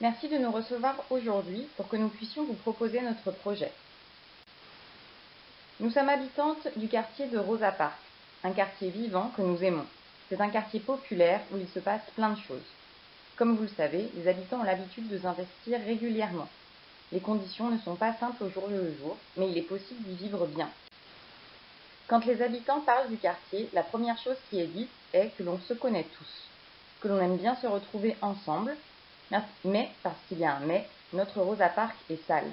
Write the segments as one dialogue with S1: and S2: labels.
S1: Merci de nous recevoir aujourd'hui pour que nous puissions vous proposer notre projet. Nous sommes habitantes du quartier de Rosa Parks, un quartier vivant que nous aimons. C'est un quartier populaire où il se passe plein de choses. Comme vous le savez, les habitants ont l'habitude de s'investir régulièrement. Les conditions ne sont pas simples au jour le jour, mais il est possible d'y vivre bien. Quand les habitants parlent du quartier, la première chose qui est dite est que l'on se connaît tous, que l'on aime bien se retrouver ensemble, mais, parce qu'il y a un mais, notre Rosa Parks est sale.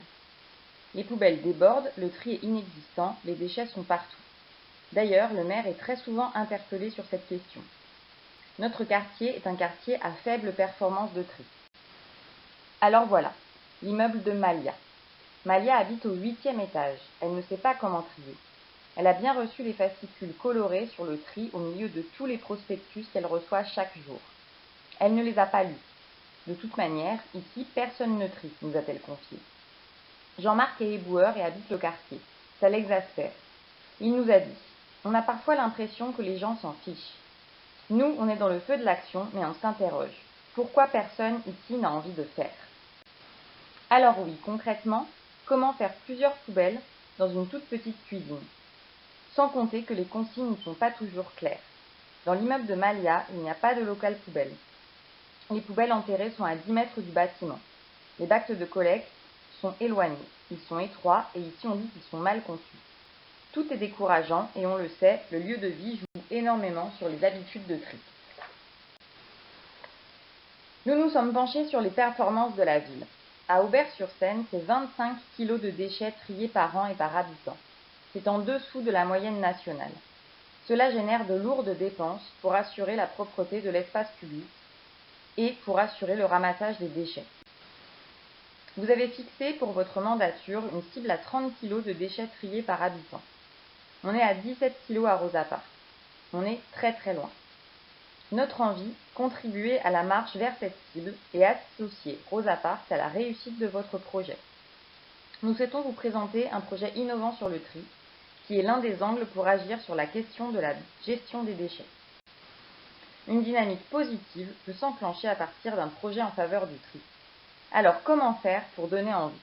S1: Les poubelles débordent, le tri est inexistant, les déchets sont partout. D'ailleurs, le maire est très souvent interpellé sur cette question. Notre quartier est un quartier à faible performance de tri. Alors voilà, l'immeuble de Malia. Malia habite au 8e étage. Elle ne sait pas comment trier. Elle a bien reçu les fascicules colorés sur le tri au milieu de tous les prospectus qu'elle reçoit chaque jour. Elle ne les a pas lus. De toute manière, ici, personne ne trie, nous a-t-elle confié. Jean-Marc est éboueur et habite le quartier. Ça l'exaspère. Il nous a dit « On a parfois l'impression que les gens s'en fichent. Nous, on est dans le feu de l'action, mais on s'interroge. Pourquoi personne ici n'a envie de faire ?» Alors oui, concrètement, comment faire plusieurs poubelles dans une toute petite cuisine? Sans compter que les consignes ne sont pas toujours claires. Dans l'immeuble de Malia, il n'y a pas de local poubelle. Les poubelles enterrées sont à 10 mètres du bâtiment. Les bacs de collecte sont éloignés. Ils sont étroits et ici on dit qu'ils sont mal conçus. Tout est décourageant et on le sait, le lieu de vie joue énormément sur les habitudes de tri. Nous nous sommes penchés sur les performances de la ville. À Aubert-sur-Seine, c'est 25 kg de déchets triés par an et par habitant. C'est en dessous de la moyenne nationale. Cela génère de lourdes dépenses pour assurer la propreté de l'espace public et pour assurer le ramassage des déchets. Vous avez fixé pour votre mandature une cible à 30 kg de déchets triés par habitant. On est à 17 kg à Rosa Parks. On est très très loin. Notre envie, contribuer à la marche vers cette cible et associer Rosa Parks à la réussite de votre projet. Nous souhaitons vous présenter un projet innovant sur le tri, qui est l'un des angles pour agir sur la question de la gestion des déchets. Une dynamique positive peut s'enclencher à partir d'un projet en faveur du tri. Alors, comment faire pour donner envie?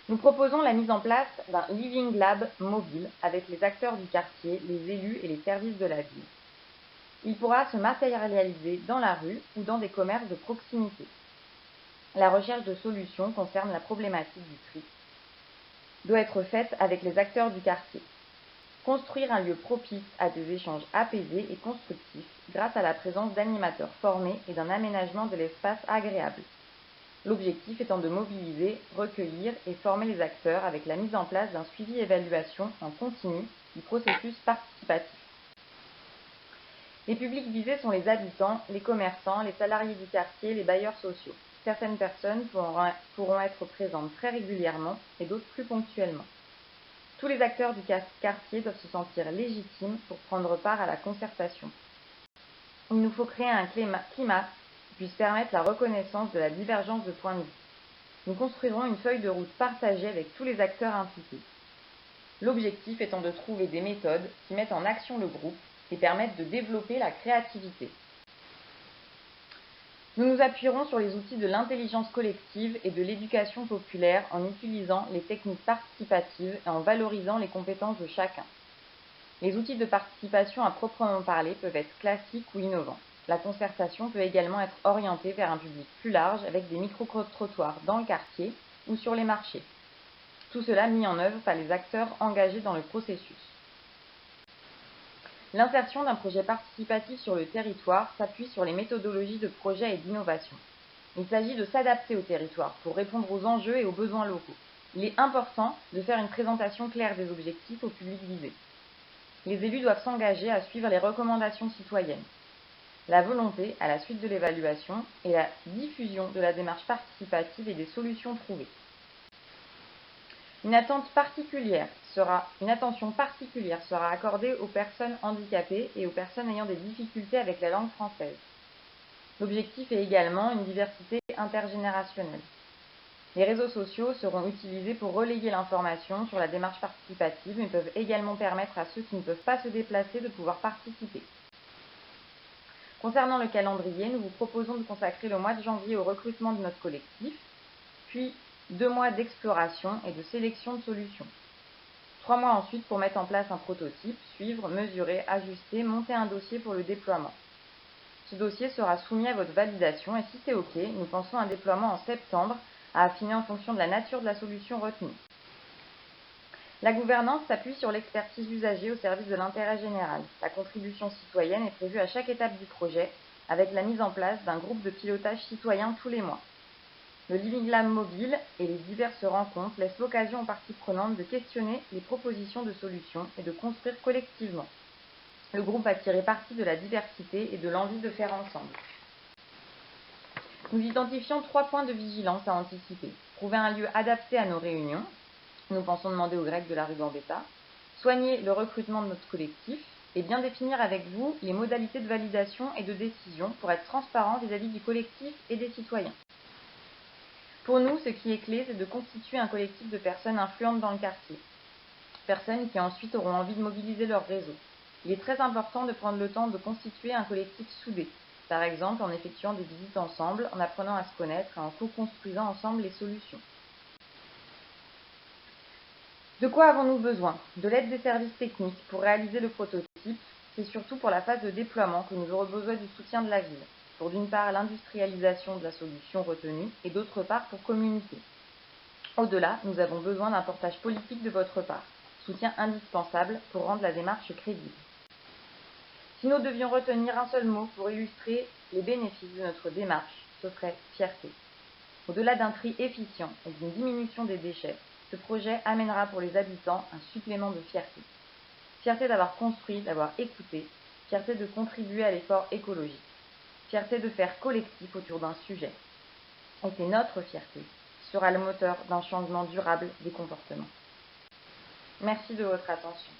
S1: Nous proposons la mise en place d'un Living Lab mobile avec les acteurs du quartier, les élus et les services de la ville. Il pourra se matérialiser dans la rue ou dans des commerces de proximité. La recherche de solutions concerne la problématique du tri doit être faite avec les acteurs du quartier. Construire un lieu propice à des échanges apaisés et constructifs grâce à la présence d'animateurs formés et d'un aménagement de l'espace agréable. L'objectif étant de mobiliser, recueillir et former les acteurs avec la mise en place d'un suivi-évaluation en continu du processus participatif. Les publics visés sont les habitants, les commerçants, les salariés du quartier, les bailleurs sociaux. Certaines personnes pourront être présentes très régulièrement et d'autres plus ponctuellement. Tous les acteurs du quartier doivent se sentir légitimes pour prendre part à la concertation. Il nous faut créer un climat qui puisse permettre la reconnaissance de la divergence de points de vue. Nous construirons une feuille de route partagée avec tous les acteurs impliqués. L'objectif étant de trouver des méthodes qui mettent en action le groupe et permettent de développer la créativité. Nous nous appuierons sur les outils de l'intelligence collective et de l'éducation populaire en utilisant les techniques participatives et en valorisant les compétences de chacun. Les outils de participation à proprement parler peuvent être classiques ou innovants. La concertation peut également être orientée vers un public plus large avec des micro-trottoirs dans le quartier ou sur les marchés. Tout cela mis en œuvre par les acteurs engagés dans le processus. L'insertion d'un projet participatif sur le territoire s'appuie sur les méthodologies de projet et d'innovation. Il s'agit de s'adapter au territoire pour répondre aux enjeux et aux besoins locaux. Il est important de faire une présentation claire des objectifs au public visé. Les élus doivent s'engager à suivre les recommandations citoyennes. La volonté, à la suite de l'évaluation, est la diffusion de la démarche participative et des solutions trouvées. Une attention particulière sera accordée aux personnes handicapées et aux personnes ayant des difficultés avec la langue française. L'objectif est également une diversité intergénérationnelle. Les réseaux sociaux seront utilisés pour relayer l'information sur la démarche participative, mais peuvent également permettre à ceux qui ne peuvent pas se déplacer de pouvoir participer. Concernant le calendrier, nous vous proposons de consacrer le mois de janvier au recrutement de notre collectif, puis 2 mois d'exploration et de sélection de solutions. 3 mois ensuite pour mettre en place un prototype, suivre, mesurer, ajuster, monter un dossier pour le déploiement. Ce dossier sera soumis à votre validation et si c'est OK, nous pensons à un déploiement en septembre à affiner en fonction de la nature de la solution retenue. La gouvernance s'appuie sur l'expertise usagée au service de l'intérêt général. La contribution citoyenne est prévue à chaque étape du projet avec la mise en place d'un groupe de pilotage citoyen tous les mois. Le Living Lab mobile et les diverses rencontres laissent l'occasion aux parties prenantes de questionner les propositions de solutions et de construire collectivement. Le groupe a tiré parti de la diversité et de l'envie de faire ensemble. Nous identifions 3 points de vigilance à anticiper. Trouver un lieu adapté à nos réunions. Nous pensons demander aux Grecs de la rue Gambetta. Soigner le recrutement de notre collectif et bien définir avec vous les modalités de validation et de décision pour être transparent vis-à-vis du collectif et des citoyens. Pour nous, ce qui est clé, c'est de constituer un collectif de personnes influentes dans le quartier. Personnes qui ensuite auront envie de mobiliser leur réseau. Il est très important de prendre le temps de constituer un collectif soudé, par exemple en effectuant des visites ensemble, en apprenant à se connaître et en co-construisant ensemble les solutions. De quoi avons-nous besoin? De l'aide des services techniques pour réaliser le prototype. C'est surtout pour la phase de déploiement que nous aurons besoin du soutien de la ville, pour d'une part l'industrialisation de la solution retenue et d'autre part pour communiquer. Au-delà, nous avons besoin d'un portage politique de votre part, soutien indispensable pour rendre la démarche crédible. Si nous devions retenir un seul mot pour illustrer les bénéfices de notre démarche, ce serait fierté. Au-delà d'un tri efficient et d'une diminution des déchets, ce projet amènera pour les habitants un supplément de fierté. Fierté d'avoir construit, d'avoir écouté, fierté de contribuer à l'effort écologique, fierté de faire collectif autour d'un sujet. Et c'est notre fierté qui sera le moteur d'un changement durable des comportements. Merci de votre attention.